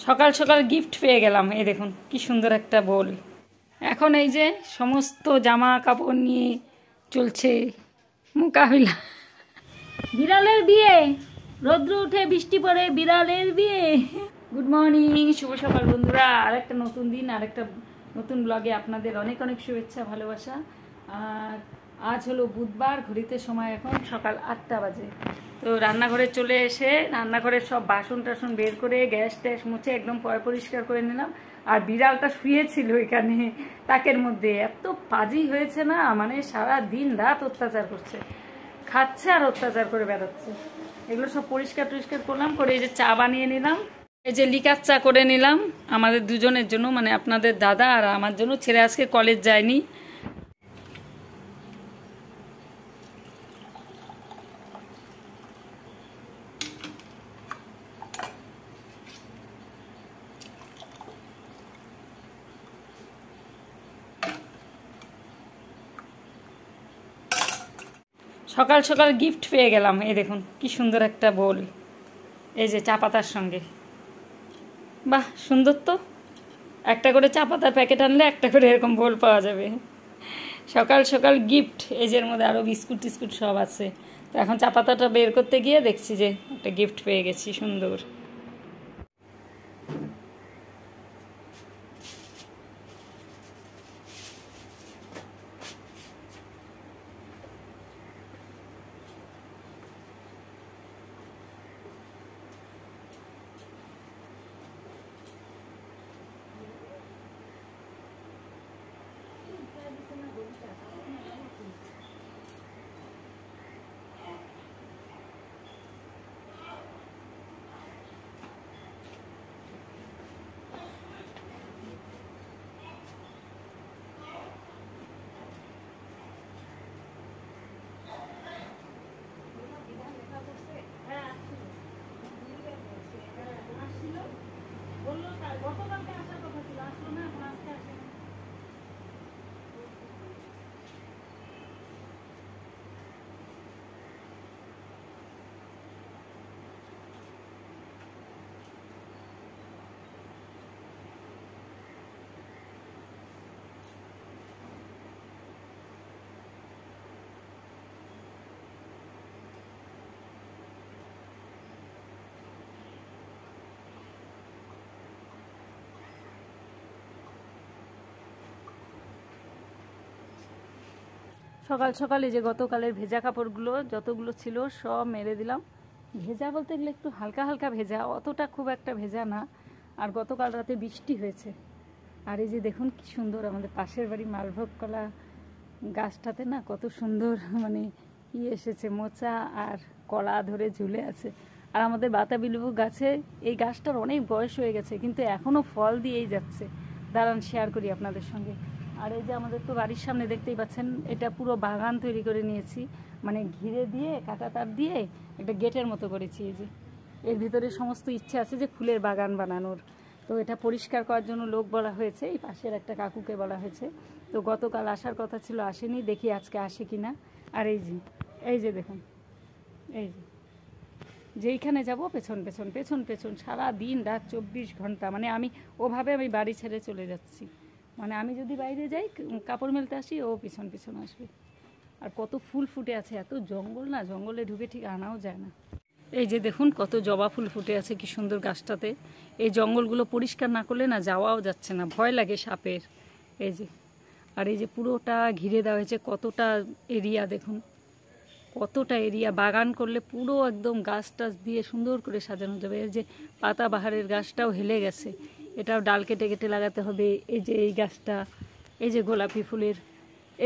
সকাল সকাল গিফট পেয়ে গেলাম। এই দেখুন কি সুন্দর একটা বোল। এখন এই যে সমস্ত জামা কাপড় নিয়ে চলছে মোকাবিলা। বিড়ালের বিয়ে, রৌদ্র উঠে বৃষ্টি পড়ে বিড়ালের বিয়ে। গুড মর্নিং, শুভ সকাল বন্ধুরা। আরেকটা নতুন দিন, আরেকটা নতুন ব্লগে আপনাদের অনেক অনেক শুভেচ্ছা, ভালোবাসা। আর আজ হলো বুধবার, ঘড়িতে সময় এখন সকাল 8টা বাজে। তো রান্নাঘরে চলে এসে রান্নাঘরের সব বাসন টাসন বের করে গ্যাস ট্যাস মুছে একদম পরিষ্কার করে নিলাম। আর বিড়ালটা শুয়েছিল এখানে তাকের মধ্যে, এত পাজি হয়েছে না, মানে সারা দিন রাত অত্যাচার করছে, খাচ্ছে আর অত্যাচার করে বেড়াচ্ছে। এগুলো সব পরিষ্কার টরিষ্কার করলাম, করে এই যে চা বানিয়ে নিলাম। এই যে লিকার চা করে নিলাম আমাদের দুজনের জন্য, মানে আপনাদের দাদা আর আমার জন্য। ছেলে আজকে কলেজ যায়নি। সকাল সকাল গিফট পেয়ে গেলাম। এই দেখুন কি সুন্দর একটা বোল, এই যে চা পাতার সঙ্গে। বাহ, সুন্দর তো। একটা করে চা পাতার প্যাকেট আনলে একটা করে এরকম বোল পাওয়া যাবে। সকাল সকাল গিফট। এই যে এর মধ্যে আরও বিস্কুট টিস্কুট সব আছে। তো এখন চা পাতাটা বের করতে গিয়ে দেখছি যে একটা গিফট পেয়ে গেছি সুন্দর। সকাল সকাল এই যে গতকালের ভেজা কাপড়গুলো যতগুলো ছিল সব মেরে দিলাম। ভেজা বলতে গেলে একটু হালকা হালকা ভেজা, অতটা খুব একটা ভেজা না। আর গতকাল রাতে বৃষ্টি হয়েছে। আর এই যে দেখুন কি সুন্দর আমাদের পাশের বাড়ি মালভোগ কলা গাছটাতে না কত সুন্দর মানে এসেছে, মোচা আর কলা ধরে ঝুলে আছে। আর আমাদের বাতাবি লেবু গাছে এই গাছটার অনেক বয়স হয়ে গেছে, কিন্তু এখনও ফল দিয়েই যাচ্ছে। দাঁড়ান শেয়ার করি আপনাদের সঙ্গে। আর এই যে আমাদের তো বাড়ির সামনে দেখতেই পাচ্ছেন, এটা পুরো বাগান তৈরি করে নিয়েছি, মানে ঘিরে দিয়ে কাঁটা তার দিয়ে একটা গেটের মতো করেছি। এই যে এর ভিতরে সমস্ত ইচ্ছে আছে যে ফুলের বাগান বানানোর। তো এটা পরিষ্কার করার জন্য লোক বলা হয়েছে, এই পাশের একটা কাকুকে বলা হয়েছে। তো গতকাল আসার কথা ছিল, আসেনি, দেখি আজকে আসে কিনা। আর এই যে দেখুন, এই যে যেইখানে যাব পেছন পেছন পেছন পেছন সারা দিন রাত 24 ঘন্টা, মানে আমি বাড়ি ছেড়ে চলে যাচ্ছি। মানে আমি যদি বাইরে যাই কাপড় মেলতে আসি, ও পিছন পিছন আসবে। আর কত ফুল ফুটে আছে, এত জঙ্গল না, জঙ্গলে ঢুকে ঠিক আনাও যায় না। এই যে দেখুন কত জবা ফুল ফুটে আছে কি সুন্দর গাছটাতে। এই জঙ্গলগুলো পরিষ্কার না করলে না যাওয়াও যাচ্ছে না, ভয় লাগে সাপের। এই যে আর এই যে পুরোটা ঘিরে দেওয়া হয়েছে, কতটা এরিয়া দেখুন, কতটা এরিয়া। বাগান করলে পুরো একদম গাছ টাছ দিয়ে সুন্দর করে সাজানো যাবে। এই যে পাতাবাহারের গাছটাও হেলে গেছে, এটাও ডাল কেটে কেটে লাগাতে হবে। এই যে এই গাছটা, এই যে গোলাপি ফুলের,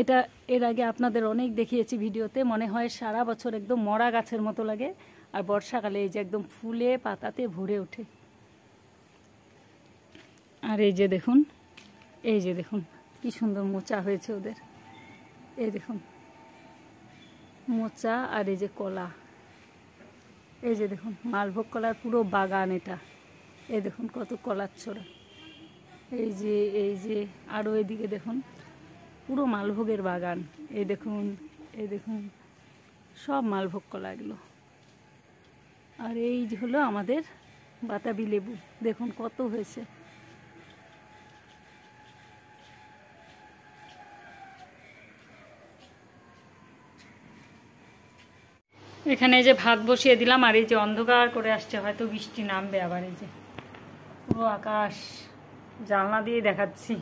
এটা এর আগে আপনাদের অনেক দেখিয়েছি ভিডিওতে, মনে হয় সারা বছর একদম মরা গাছের মতো লাগে। আর বর্ষাকালে এই যে একদম ফুলে পাতাতে ভরে ওঠে। আর এই যে দেখুন কি সুন্দর মোচা হয়েছে ওদের। এই দেখুন মোচা, আর এই যে কলা, এই যে দেখুন মালভোগ কলার পুরো বাগান এটা। এই দেখুন কত কলার ছড়া। এই যে আরও এদিকে দেখুন পুরো মালভোগের বাগান। এই দেখুন সব মালভোগ কলা এগুলো। আর এই হলো আমাদের বাতাবি লেবু দেখুন কত হয়েছে। এখানে এই যে ভাত বসিয়ে দিলাম, আর এই যে অন্ধকার করে আসছে, হয়তো বৃষ্টি নামবে আবার। এই যে পুরো আকাশ জানলা দিয়ে দেখাচ্ছি,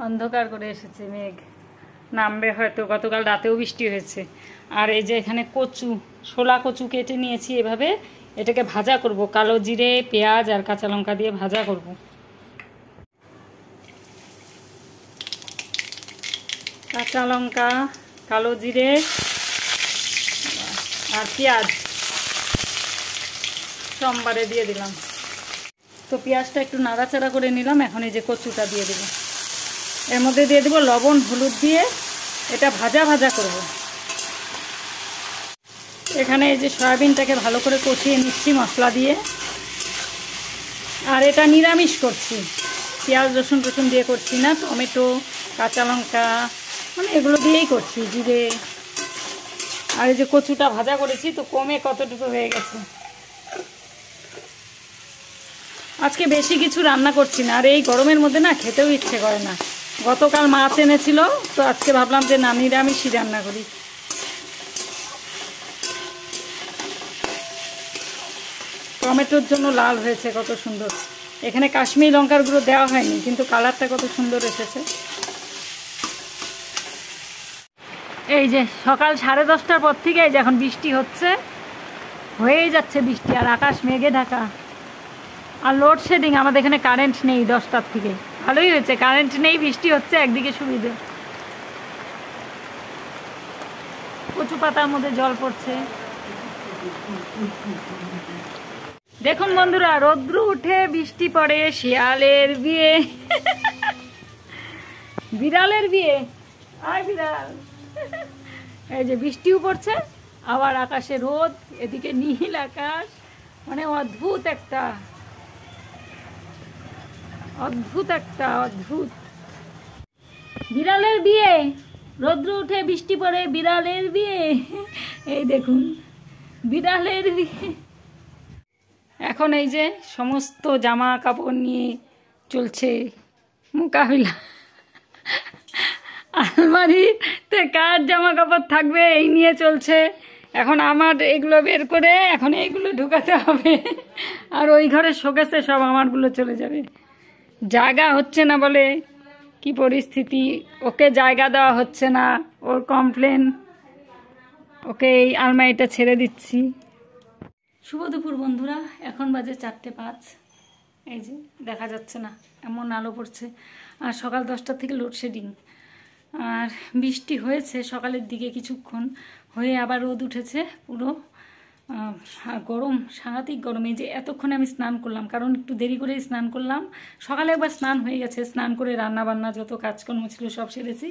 অন্ধকার করে এসেছে, মেঘ নামবে হয়তো। গতকাল রাতেও বৃষ্টি হয়েছে। আর এই যে এখানে কচু, শোলা কচু কেটে নিয়েছি এভাবে, এটাকে ভাজা করব, কালো জিরে পেঁয়াজ আর কাঁচা লঙ্কা দিয়ে ভাজা করব। কাঁচা লঙ্কা, কালো জিরে আর পেঁয়াজ সোমবারে দিয়ে দিলাম। তো পেঁয়াজটা একটু নাড়াচাড়া করে নিলাম। এখন এই যে কচুটা দিয়ে দেবো, এর মধ্যে দিয়ে দেবো লবণ হলুদ দিয়ে, এটা ভাজা ভাজা করব। এখানে এই যে সয়াবিনটাকে ভালো করে কষিয়ে নিচ্ছি মশলা দিয়ে। আর এটা নিরামিষ করছি, পেঁয়াজ রসুন টসুন দিয়ে করছি না, টমেটো কাঁচা লঙ্কা মানে এগুলো দিয়েই করছি, জিরে। আর এই যে কচুটা ভাজা করেছি, তো কমে কতটুকু হয়ে গেছে। আজকে বেশি কিছু রান্না করছি না, আর এই গরমের মধ্যে না খেতেও ইচ্ছে করে না। গতকাল মাছ এনেছিল, তো আজকে ভাবলাম যে না, নিরামিষই রান্না করি। টমেটোর জন্য লাল হয়েছে কত সুন্দর। এখানে কাশ্মীরি লঙ্কার গুঁড়ো দেওয়া হয়নি, কিন্তু কালারটা কত সুন্দর এসেছে। এই যে সকাল 10:30টার পর থেকে এই যে এখন বৃষ্টি হচ্ছে, হয়েই যাচ্ছে বৃষ্টি, আর আকাশ মেঘে ঢাকা। আর লোডশেডিং, আমাদের এখানে কারেন্ট নেই 10টার থেকে। ভালোই হয়েছে, কারেন্ট নেই, বৃষ্টি হচ্ছে, একদিকে সুবিধে। কচু পাতার মধ্যে জল পড়ছে। দেখুন বন্ধুরা, রৌদ্র উঠে বৃষ্টি পড়ে, শিয়ালের বিয়ে, বিড়ালের বিয়ে। আয় বিড়াল। এই যে বৃষ্টিও পড়ছে, আবার আকাশে রোদ, এদিকে নীল আকাশ, মানে অদ্ভুত একটা অদ্ভুত বিড়ালের বিয়ে। রৌদ্র উঠে বৃষ্টি পড়ে, বিড়ালের বিয়ে। এই দেখুন বিড়ালের বিয়ে। এখন এই যে সমস্ত জামা কাপড় নিয়ে চলছে মোকাবিলা। আলমারিতে কার জামা কাপড় থাকবে এই নিয়ে চলছে। এখন আমার এগুলো বের করে এখন এইগুলো ঢুকাতে হবে, আর ওই ঘরে শোকেসে সব আমারগুলো চলে যাবে। জায়গা হচ্ছে না বলে কি পরিস্থিতি, ওকে জায়গা দেওয়া হচ্ছে না, ওর কমপ্লেন, ওকে এই আলমারিটা ছেড়ে দিচ্ছি। শুভ দুপুর বন্ধুরা, এখন বাজে 4:05। এই যে দেখা যাচ্ছে না, এমন আলো পড়ছে। আর সকাল 10টা থেকে লোডশেডিং, আর বৃষ্টি হয়েছে সকালের দিকে কিছুক্ষণ, হয়ে আবার রোদ উঠেছে পুরো। আর গরম, সাংঘাতিক গরম। এই যে এতক্ষণে আমি স্নান করলাম, কারণ একটু দেরি করেই স্নান করলাম। সকালে একবার স্নান হয়ে গেছে, স্নান করে রান্না বান্না যত কাজকর্ম ছিল সব সেরেছি।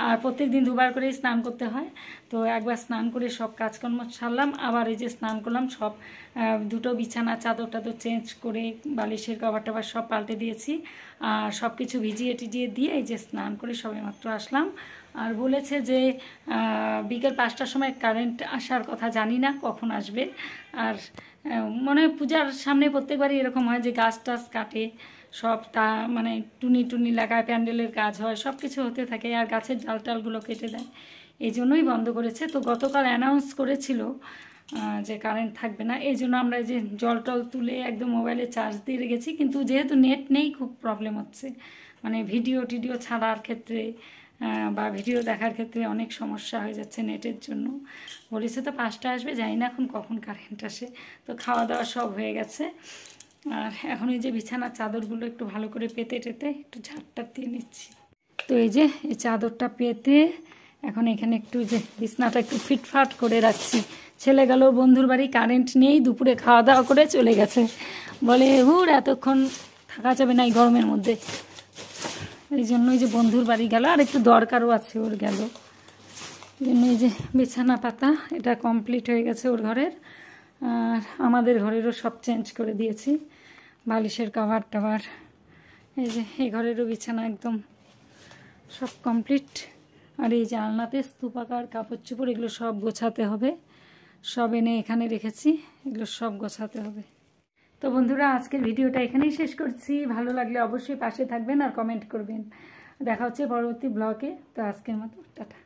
আর প্রত্যেক দিন 2বার করেই স্নান করতে হয়, তো একবার স্নান করে সব কাজকর্ম সারলাম। আবার এই যে স্নান করলাম, সব দুটো বিছানা চাদর টাদর চেঞ্জ করে, বালিশের কভার টাভার সব পাল্টে দিয়েছি। আর সব কিছু ভিজিয়ে টিজিয়ে দিয়ে এই যে স্নান করে সবে মাত্র আসলাম। আর বলেছে যে বিকেল 5টার সময় কারেন্ট আসার কথা, জানি না কখন আসবে। আর মনে হয় পূজার সামনে প্রত্যেকবারই এরকম হয় যে গাছ টাছ কাটে সব, তা মানে টুনি লাগায়, প্যান্ডেলের কাজ হয়, সব কিছু হতে থাকে, আর গাছের ডাল টালগুলো কেটে দেয়, এই জন্যই বন্ধ করেছে। তো গতকাল অ্যানাউন্স করেছিল যে কারেন্ট থাকবে না, এই জন্য আমরা যে জল টল তুলে একদম মোবাইলে চার্জ দিয়ে রেখেছি। কিন্তু যেহেতু নেট নেই, খুব প্রবলেম হচ্ছে, মানে ভিডিও টিডিও ছাড়ার ক্ষেত্রে বা ভিডিও দেখার ক্ষেত্রে অনেক সমস্যা হয়ে যাচ্ছে নেটের জন্য। বলেছে তো 5টা আসবে, জানি না এখন কখন কারেন্ট আসে। তো খাওয়া দাওয়া সব হয়ে গেছে, আর এখন এই যে বিছানার চাদরগুলো একটু ভালো করে পেতে টেতে একটু ঝাড়টা দিয়ে নিচ্ছি। তো এই যে এই চাদরটা পেতে এখন এখানে একটু যে বিছনাটা একটু ফিটফাট করে রাখছি। ছেলে গেল বন্ধুর বাড়ি, কারেন্ট নেই, দুপুরে খাওয়া দাওয়া করে চলে গেছে, বলে হুর এতক্ষণ থাকা যাবে না এই গরমের মধ্যে, এই জন্যই যে বন্ধুর বাড়ি গেল, আর একটু দরকারও আছে ওর গেল, এই জন্য এই যে বিছানা পাতা এটা কমপ্লিট হয়ে গেছে ওর ঘরের। আর আমাদের ঘরেরও সব চেঞ্জ করে দিয়েছি, বালিশের কভার টাভার, এই যে এই ঘরেরও বিছানা একদম সব কমপ্লিট। আর এই যে আলনাতে স্তূপাকার কাপড় চোপড় এগুলো সব গোছাতে হবে, সব এনে এখানে রেখেছি, এগুলো সব গোছাতে হবে। তো বন্ধুরা, আজকের ভিডিওটা এখানেই শেষ করছি। ভালো লাগলে অবশ্যই পাশে থাকবেন আর কমেন্ট করবেন। দেখা হচ্ছে পরবর্তী ব্লগে। তো আজকের মতো টাটা।